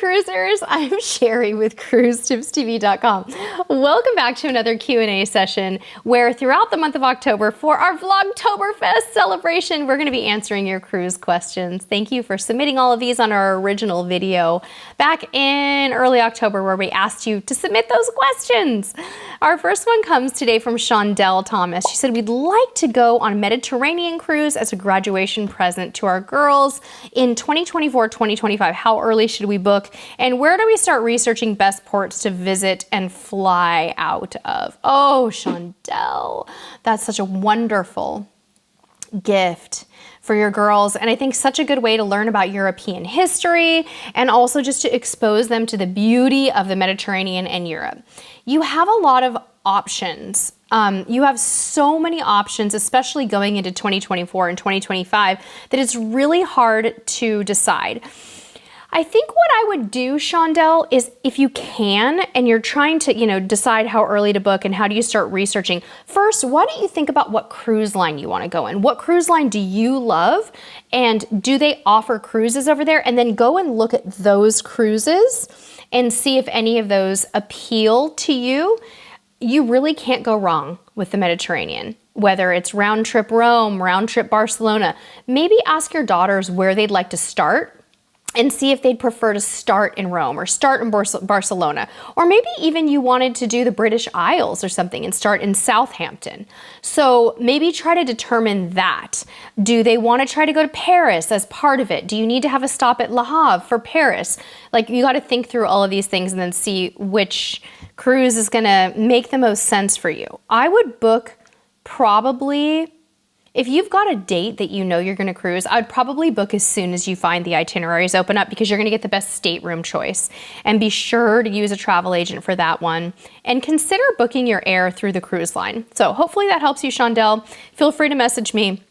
cruisers, I'm Sherry with CruiseTipsTV.com. Welcome back to another Q&A session where throughout the month of October for our Vlogtoberfest celebration, we're going to be answering your cruise questions. Thank you for submitting all of these on our original video back in early October where we asked you to submit those questions. Our first one comes today from Shondell Thomas. She said, we'd like to go on a Mediterranean cruise as a graduation present to our girls in 2024-2025. How early should we book? And where do we start researching best ports to visit and fly out of? Oh, Shondell, that's such a wonderful gift for your girls, and I think such a good way to learn about European history and also just to expose them to the beauty of the Mediterranean and Europe. You have a lot of options. You have so many options, especially going into 2024 and 2025, that it's really hard to decide. I think what I would do, Shondell, is if you can, and you're trying to, decide how early to book and how do you start researching, first, why don't you think about what cruise line you want to go in? What cruise line do you love? And do they offer cruises over there? And then go and look at those cruises and see if any of those appeal to you. You really can't go wrong with the Mediterranean, whether it's round trip Rome, round trip Barcelona. Maybe ask your daughters where they'd like to start and see if they'd prefer to start in Rome or start in Barcelona. Or maybe even you wanted to do the British Isles or something and start in Southampton. So maybe try to determine that. Do they want to try to go to Paris as part of it? Do you need to have a stop at Le Havre for Paris? Like, you got to think through all of these things and then see which cruise is going to make the most sense for you. I would book probably, if you've got a date that you know you're going to cruise, I'd probably book as soon as you find the itineraries open up because you're going to get the best stateroom choice. And be sure to use a travel agent for that one. And consider booking your air through the cruise line. So hopefully that helps you, Shondell. Feel free to message me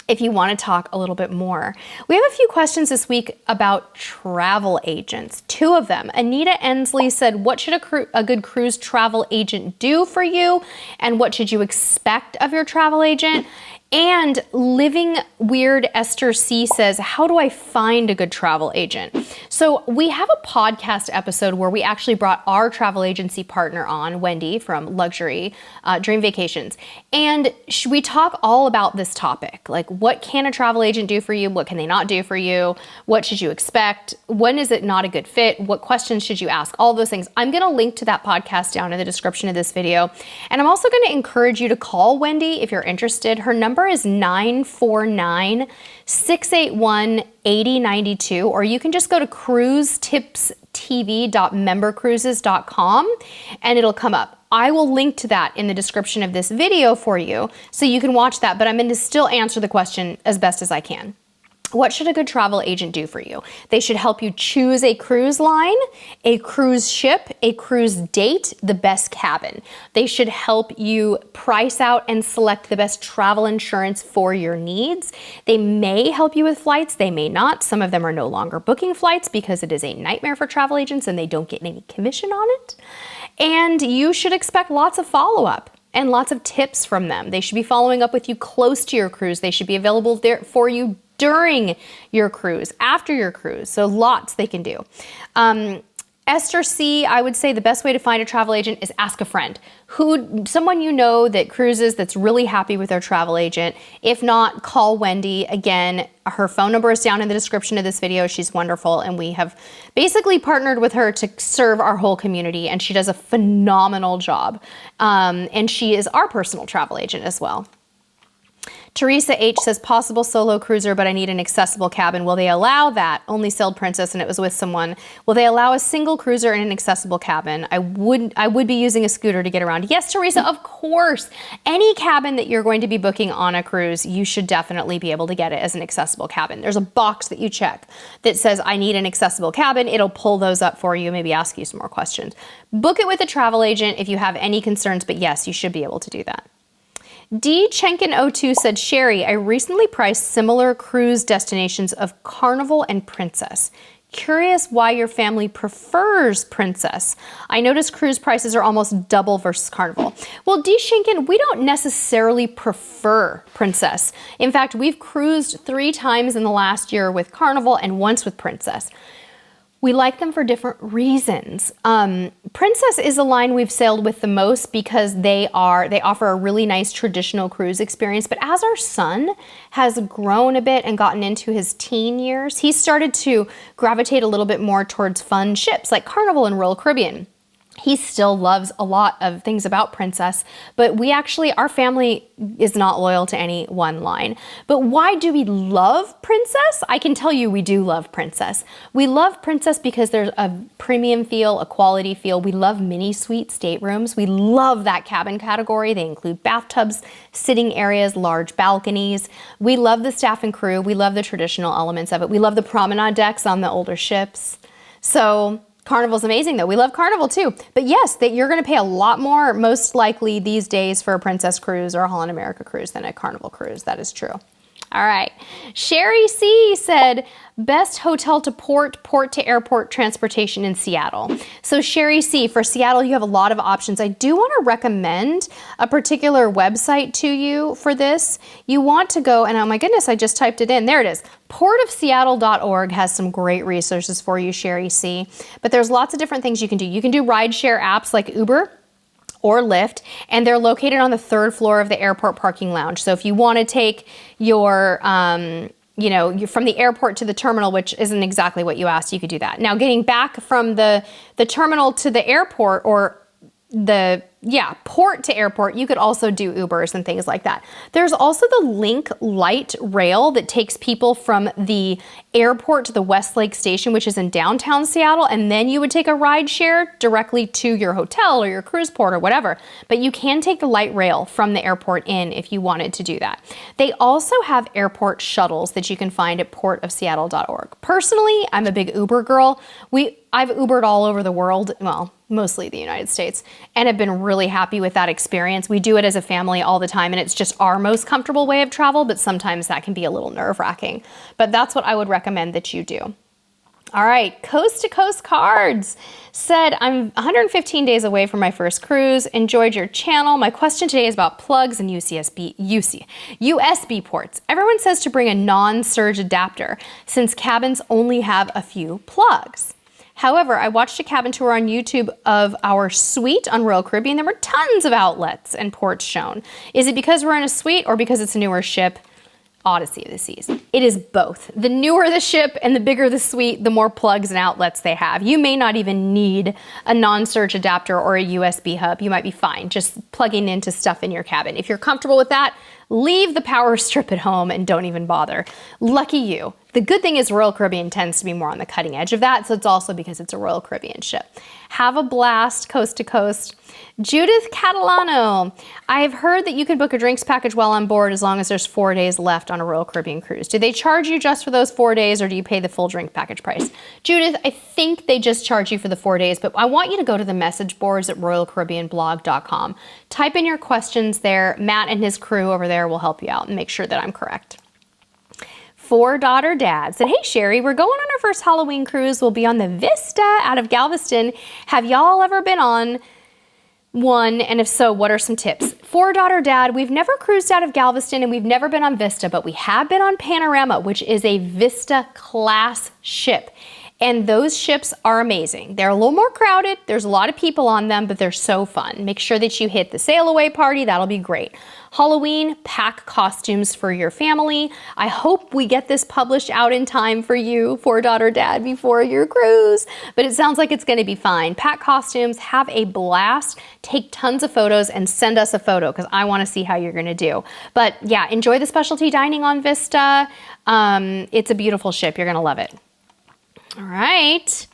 if you want to talk a little bit more. We have a few questions this week about travel agents, 2 of them. Anita Ensley said, what should a good cruise travel agent do for you? And what should you expect of your travel agent? And Living Weird Esther C says, how do I find a good travel agent? So we have a podcast episode where we actually brought our travel agency partner on, Wendy from Luxury Dream Vacations. And we talk all about this topic. Like, what can a travel agent do for you? What can they not do for you? What should you expect? When is it not a good fit? What questions should you ask? All those things. I'm going to link to that podcast down in the description of this video. And I'm also going to encourage you to call Wendy if you're interested. Her number is 949-681-8092, or you can just go to CruiseTipsTV.membercruises.com and it'll come up. I will link to that in the description of this video for you so you can watch that, but I'm going to still answer the question as best as I can. What should a good travel agent do for you? They should help you choose a cruise line, a cruise ship, a cruise date, the best cabin. They should help you price out and select the best travel insurance for your needs. They may help you with flights, they may not. Some of them are no longer booking flights because it is a nightmare for travel agents and they don't get any commission on it. And you should expect lots of follow-up and lots of tips from them. They should be following up with you close to your cruise. They should be available there for you during your cruise, after your cruise. So lots they can do. Esther C, I would say the best way to find a travel agent is ask a friend. Someone you know that cruises that's really happy with their travel agent. If not, call Wendy. Again, her phone number is down in the description of this video. She's wonderful, and we have basically partnered with her to serve our whole community, and she does a phenomenal job. And she is our personal travel agent as well. Teresa H says, possible solo cruiser, but I need an accessible cabin. Will they allow that? Only sailed Princess and it was with someone. Will they allow a single cruiser in an accessible cabin? I would be using a scooter to get around. Yes, Teresa, of course. Any cabin that you're going to be booking on a cruise, you should definitely be able to get it as an accessible cabin. There's a box that you check that says, I need an accessible cabin. It'll pull those up for you, maybe ask you some more questions. Book it with a travel agent if you have any concerns, but yes, you should be able to do that. D. Chenkin02 said, Sherry, I recently priced similar cruise destinations of Carnival and Princess. Curious why your family prefers Princess. I noticed cruise prices are almost double versus Carnival. Well, D. Shinkin, we don't necessarily prefer Princess. In fact, we've cruised 3 times in the last year with Carnival and once with Princess. We like them for different reasons. Princess is a line we've sailed with the most because they offer a really nice traditional cruise experience. But as our son has grown a bit and gotten into his teen years, he started to gravitate a little bit more towards fun ships like Carnival and Royal Caribbean. He still loves a lot of things about Princess, but our family is not loyal to any one line. But why do we love Princess? I can tell you we do love Princess. We love Princess because there's a premium feel, a quality feel. We love mini suite staterooms. We love that cabin category. They include bathtubs, sitting areas, large balconies. We love the staff and crew. We love the traditional elements of it. We love the promenade decks on the older ships. So Carnival's amazing though. We love Carnival too. But yes, you're going to pay a lot more most likely these days for a Princess cruise or a Holland America cruise than a Carnival cruise. That is true. All right. Sherry C said, best hotel to port, port to airport transportation in Seattle. So Sherry C, for Seattle, you have a lot of options. I do want to recommend a particular website to you for this. You want to go, and oh my goodness, I just typed it in. There it is. Portofseattle.org has some great resources for you, Sherry C. But there's lots of different things you can do. You can do rideshare apps like Uber or Lyft, and they're located on the 3rd floor of the airport parking lounge. So if you want to take your, you're from the airport to the terminal, which isn't exactly what you asked, you could do that. Now, getting back from the terminal to the airport or port to airport, you could also do Ubers and things like that. There's also the Link Light Rail that takes people from the airport to the Westlake Station, which is in downtown Seattle, and then you would take a ride share directly to your hotel or your cruise port or whatever. But you can take the light rail from the airport in if you wanted to do that. They also have airport shuttles that you can find at portofseattle.org. Personally, I'm a big Uber girl. I've Ubered all over the world, well, mostly the United States, and have been really happy with that experience. We do it as a family all the time, and it's just our most comfortable way of travel, but sometimes that can be a little nerve-wracking. But that's what I would recommend that you do. All right, Coast to Coast Cards said, I'm 115 days away from my first cruise. Enjoyed your channel. My question today is about plugs and USB ports. Everyone says to bring a non-surge adapter since cabins only have a few plugs. However, I watched a cabin tour on YouTube of our suite on Royal Caribbean. There were tons of outlets and ports shown. Is it because we're in a suite or because it's a newer ship? Odyssey of the Seas. It is both. The newer the ship and the bigger the suite, the more plugs and outlets they have. You may not even need a non-surge adapter or a USB hub. You might be fine just plugging into stuff in your cabin. If you're comfortable with that, leave the power strip at home and don't even bother. Lucky you. The good thing is Royal Caribbean tends to be more on the cutting edge of that, so it's also because it's a Royal Caribbean ship. Have a blast, coast to coast. Judith Catalano, I have heard that you can book a drinks package while on board as long as there's 4 days left on a Royal Caribbean cruise. Do they charge you just for those 4 days or do you pay the full drink package price? Judith, I think they just charge you for the 4 days, but I want you to go to the message boards at royalcaribbeanblog.com. Type in your questions there. Matt and his crew over there will help you out and make sure that I'm correct. Four Daughter Dad said, hey Sherry, we're going on our first Halloween cruise. We'll be on the Vista out of Galveston. Have y'all ever been on one? And if so, what are some tips? Four Daughter Dad, we've never cruised out of Galveston and we've never been on Vista, but we have been on Panorama, which is a Vista class ship. And those ships are amazing. They're a little more crowded. There's a lot of people on them, but they're so fun. Make sure that you hit the sail away party. That'll be great. Halloween, pack costumes for your family. I hope we get this published out in time for you, Four Daughter Dad, before your cruise. But it sounds like it's going to be fine. Pack costumes, have a blast, take tons of photos, and send us a photo because I want to see how you're going to do. But yeah, enjoy the specialty dining on Vista. It's a beautiful ship. You're going to love it. All right.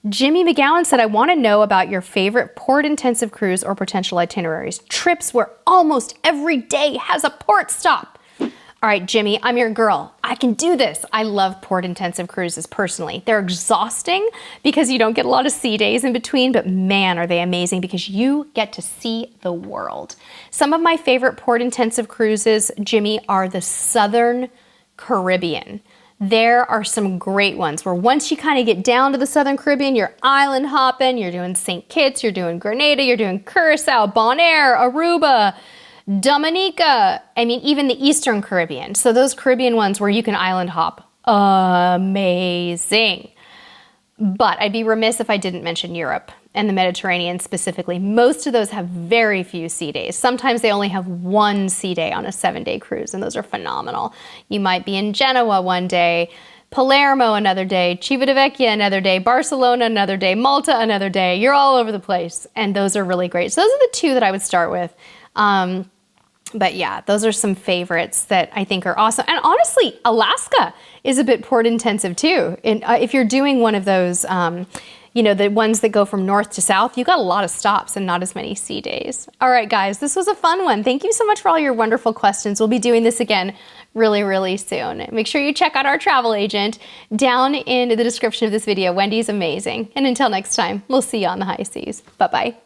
Jimmy McGowan said, I want to know about your favorite port-intensive cruise or potential itineraries. Trips where almost every day has a port stop. All right, Jimmy, I'm your girl. I can do this. I love port-intensive cruises personally. They're exhausting because you don't get a lot of sea days in between, but man, are they amazing because you get to see the world. Some of my favorite port-intensive cruises, Jimmy, are the Southern Caribbean. There are some great ones where once you kind of get down to the Southern Caribbean, you're island hopping, you're doing St. Kitts, you're doing Grenada, you're doing Curacao, Bonaire, Aruba, Dominica, I mean, even the Eastern Caribbean. So those Caribbean ones where you can island hop, amazing. But I'd be remiss if I didn't mention Europe and the Mediterranean specifically. Most of those have very few sea days. Sometimes they only have one sea day on a 7-day cruise, and those are phenomenal. You might be in Genoa one day, Palermo another day, Civitavecchia another day, Barcelona another day, Malta another day. You're all over the place, and those are really great. So those are the two that I would start with. But yeah, those are some favorites that I think are awesome. And honestly, Alaska is a bit port intensive too. And if you're doing one of those, you know, the ones that go from north to south, you got a lot of stops and not as many sea days. All right, guys, this was a fun one. Thank you so much for all your wonderful questions. We'll be doing this again really, really soon. Make sure you check out our travel agent down in the description of this video. Wendy's amazing. And until next time, we'll see you on the high seas. Bye-bye.